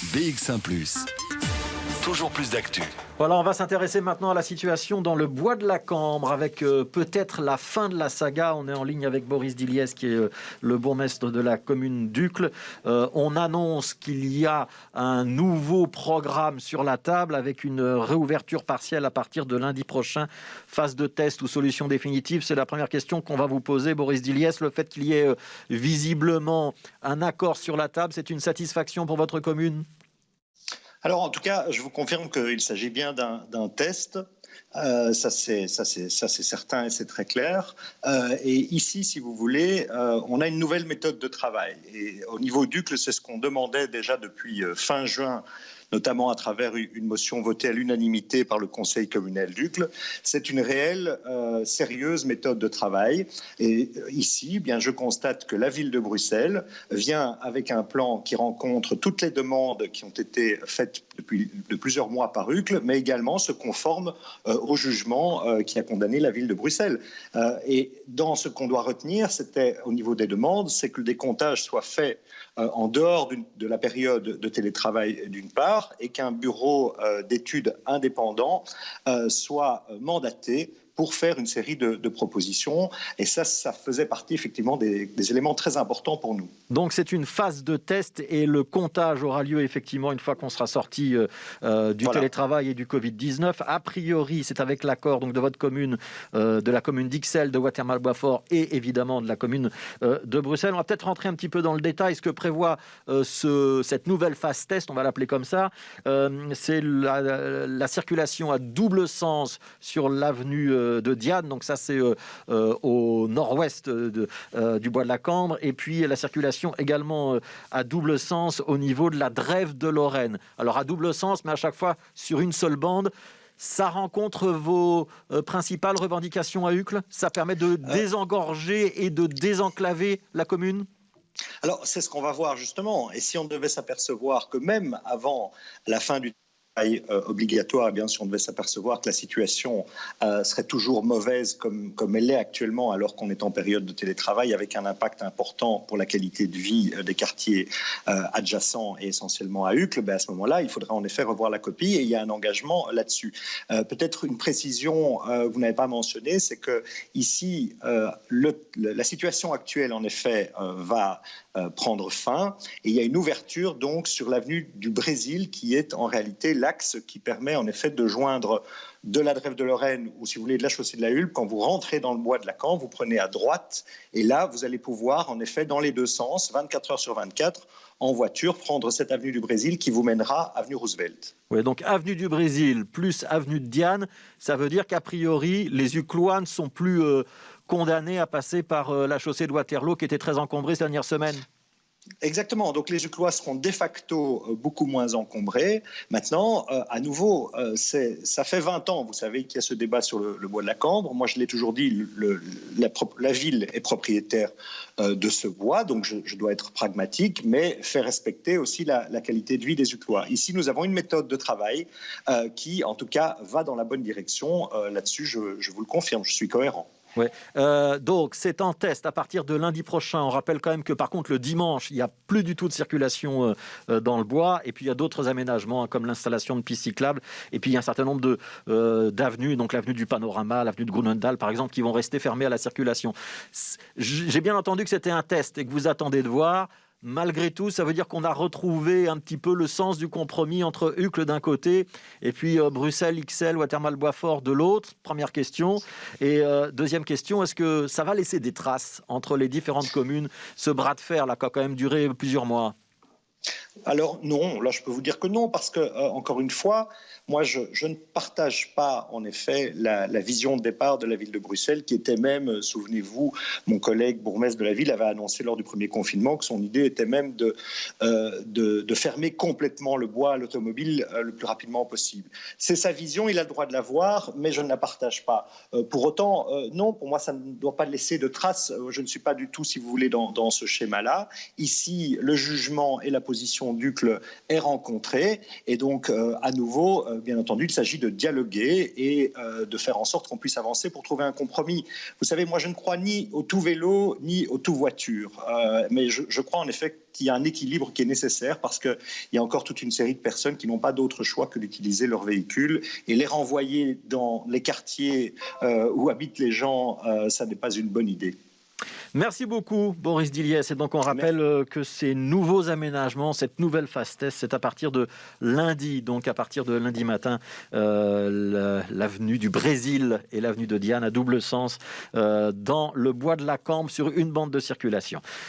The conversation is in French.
BX1 +. Toujours plus d'actu. Voilà, on va s'intéresser maintenant à la situation dans le bois de la Cambre avec peut-être la fin de la saga. On est en ligne avec Boris Diliès qui est le bourgmestre de la commune d'Uccle. On annonce qu'il y a un nouveau programme sur la table avec une réouverture partielle à partir de lundi prochain. Phase de test ou solution définitive, c'est la première question qu'on va vous poser, Boris Diliès. Le fait qu'il y ait visiblement un accord sur la table, c'est une satisfaction pour votre commune ? Alors, en tout cas, je vous confirme qu'il s'agit bien d'un test. Ça c'est certain et c'est très clair. Et ici, si vous voulez, on a une nouvelle méthode de travail. Et au niveau d'Uccle, c'est ce qu'on demandait déjà depuis fin juin, notamment à travers une motion votée à l'unanimité par le conseil communal d'Uccle. C'est une réelle, sérieuse méthode de travail. Et ici, bien, je constate que la ville de Bruxelles vient avec un plan qui rencontre toutes les demandes qui ont été faites depuis plusieurs mois par Uccle, mais également se conforme au jugement qui a condamné la ville de Bruxelles. Et dans ce qu'on doit retenir, c'était au niveau des demandes, c'est que le décomptage soit fait en dehors de la période de télétravail d'une part, et qu'un bureau d'études indépendant soit mandaté pour faire une série de propositions. Et ça faisait partie effectivement des éléments très importants pour nous. Donc c'est une phase de test et le comptage aura lieu effectivement une fois qu'on sera sorti du télétravail et du Covid-19. A priori, c'est avec l'accord donc de votre commune, de la commune d'Ixelles, de Watermal-Boisfort et évidemment de la commune de Bruxelles. On va peut-être rentrer un petit peu dans le détail. Ce que prévoit cette nouvelle phase test, on va l'appeler comme ça, c'est la circulation à double sens sur l'avenue de Diane, donc ça c'est au nord-ouest du bois de la Cambre, et puis la circulation également à double sens au niveau de la Drève de Lorraine. Alors à double sens, mais à chaque fois sur une seule bande. Ça rencontre vos principales revendications à Uccle? Ça permet de désengorger et de désenclaver la commune? Alors, c'est ce qu'on va voir justement. Et si on devait s'apercevoir que même avant la fin du travail obligatoire, eh bien, si on devait s'apercevoir que la situation serait toujours mauvaise comme elle l'est actuellement, alors qu'on est en période de télétravail, avec un impact important pour la qualité de vie des quartiers adjacents et essentiellement à Uccle, ben à ce moment-là, il faudra en effet revoir la copie et il y a un engagement là-dessus. Peut-être une précision que vous n'avez pas mentionnée, c'est que ici, la situation actuelle, en effet, va prendre fin et il y a une ouverture donc sur l'avenue du Brésil qui est en réalité l'axe qui permet en effet de joindre de la Drève de Lorraine ou si vous voulez de la chaussée de la Hulpe. Quand vous rentrez dans le bois de la Cambre, vous prenez à droite et là vous allez pouvoir en effet dans les deux sens 24 heures sur 24 en voiture prendre cette avenue du Brésil qui vous mènera avenue Roosevelt. Oui, donc avenue du Brésil plus avenue de Diane, ça veut dire qu'a priori les Uclois ne sont plus condamnés à passer par la chaussée de Waterloo qui était très encombrée ces dernières semaines. Exactement, donc les Uclois seront de facto beaucoup moins encombrés. Maintenant, à nouveau, ça fait 20 ans, vous savez, qu'il y a ce débat sur le bois de la Cambre. Moi, je l'ai toujours dit, la ville est propriétaire de ce bois, donc je dois être pragmatique, mais faire respecter aussi la qualité de vie des Uclois. Ici, nous avons une méthode de travail qui, en tout cas, va dans la bonne direction. Là-dessus, je vous le confirme, je suis cohérent. Ouais. Donc c'est en test à partir de lundi prochain. On rappelle quand même que par contre le dimanche il n'y a plus du tout de circulation dans le bois et puis il y a d'autres aménagements comme l'installation de pistes cyclables et puis il y a un certain nombre d'avenues, donc l'avenue du Panorama, l'avenue de Grunendal par exemple, qui vont rester fermées à la circulation. J'ai bien entendu que c'était un test et que vous attendez de voir. Malgré tout, ça veut dire qu'on a retrouvé un petit peu le sens du compromis entre Uccle d'un côté et puis Bruxelles, Ixelles, Watermal-Boisfort de l'autre. Première question. Et deuxième question, est-ce que ça va laisser des traces entre les différentes communes, ce bras de fer là, qui a quand même duré plusieurs mois ? Alors non, là je peux vous dire que non, parce que encore une fois, moi je ne partage pas en effet la vision de départ de la ville de Bruxelles qui était même, souvenez-vous, mon collègue bourgmestre de la ville avait annoncé lors du premier confinement que son idée était même de fermer complètement le bois à l'automobile le plus rapidement possible. C'est sa vision, il a le droit de l'avoir, mais je ne la partage pas. Pour autant, non, pour moi ça ne doit pas laisser de traces, je ne suis pas du tout, si vous voulez, dans ce schéma-là. Ici, le jugement et la position d'Uccle est rencontrée. Et donc, à nouveau, bien entendu, il s'agit de dialoguer et de faire en sorte qu'on puisse avancer pour trouver un compromis. Vous savez, moi, je ne crois ni au tout vélo, ni au tout voiture. Mais je crois en effet qu'il y a un équilibre qui est nécessaire parce qu'il y a encore toute une série de personnes qui n'ont pas d'autre choix que d'utiliser leur véhicule. Et les renvoyer dans les quartiers où habitent les gens, ça n'est pas une bonne idée. Merci beaucoup, Boris Diliès. Et donc, on rappelle que ces nouveaux aménagements, cette nouvelle phase test, c'est à partir de lundi. Donc, à partir de lundi matin, l'avenue du Brésil et l'avenue de Diane à double sens dans le bois de la Cambre sur une bande de circulation.